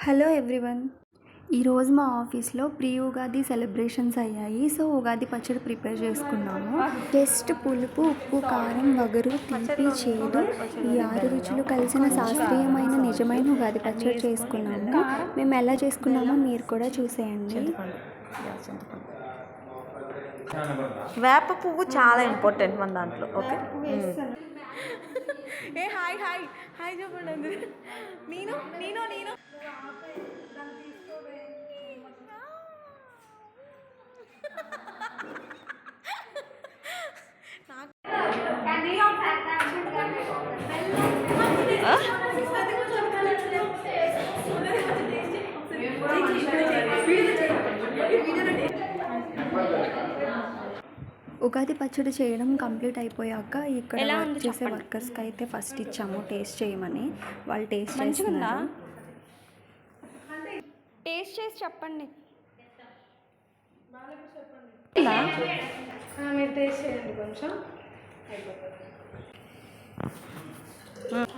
Hello everyone. ఈరోజు మా ఆఫీస్లో ప్రీ ఉగాది సెలబ్రేషన్స్ అయ్యాయి. సో ఉగాది పచ్చడి ప్రిపేర్ చేసుకున్నాము. జస్ట్ పులుపు, ఉప్పు, కారం, వగరు, తీపి, చేదు ఈ 6 రుచులు కలిసిన శాస్త్రీయమైన నిజమైన ఉగాది పచ్చడి చేసుకున్నాము. మేము ఎలా చేసుకున్నామో మీరు కూడా చూసేయండి. వేప పువ్వు చాలా ఇంపార్టెంట్ మన దాంట్లో. ఓకే, ఏ హాయ్ హాయ్ హాయ్ చెప్పండి. నేను నేను నేను ఉగాది పచ్చడి చేయడం కంప్లీట్ అయిపోయాక ఇక్కడ వర్క్ చేసే వర్కర్స్కి అయితే ఫస్ట్ ఇచ్చాము టేస్ట్ చేయమని. వాళ్ళు టేస్ట్ చేస్తున్నారు. టేస్ట్ చేసి చెప్పండి. మీరు టేస్ట్ చేయండి కొంచెం.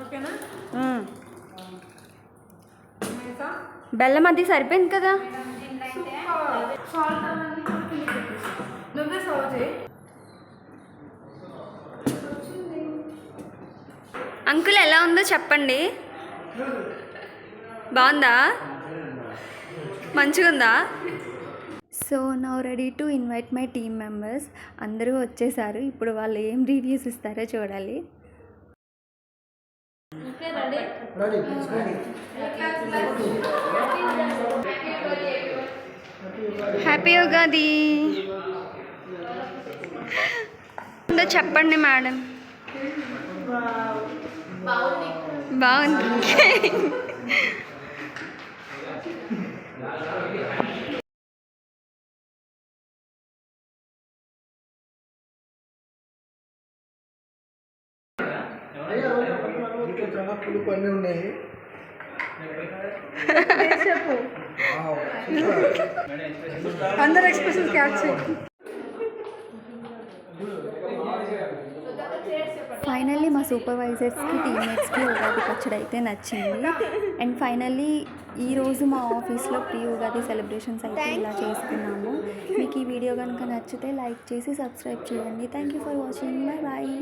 ఓకేనా? బెల్లం అది సరిపోయింది కదా. నువ్వే సర్వ్ చేయి. అంకుల్ ఎలా ఉందో చెప్పండి. బాగుందా? మంచిగా ఉందా? So now ready to invite my team members. అందరూ వచ్చేసారు. ఇప్పుడు వాళ్ళు ఏం రివ్యూస్ ఇస్తారో చూడాలి. హ్యాపీ ఉగాది. ఉందో చెప్పండి మేడం. బాగుంది. పులుపు అన్నీ ఉన్నాయి. అందరు ఎక్స్ప్రెషన్స్ క్యాచ్ చేయి. ఫైనల్లీ మా సూపర్వైజర్స్కి, టీమ్మేట్స్కి ఉగాది పచ్చడి అయితే నచ్చింది. అండ్ ఫైనల్లీ ఈరోజు మా ఆఫీస్లో ప్రీ ఉగాది సెలబ్రేషన్స్ అయితే ఇలా చేసుకున్నాము. మీకు ఈ వీడియో కనుక నచ్చితే లైక్ చేసి సబ్స్క్రైబ్ చేయండి. Thank you for watching. Bye bye.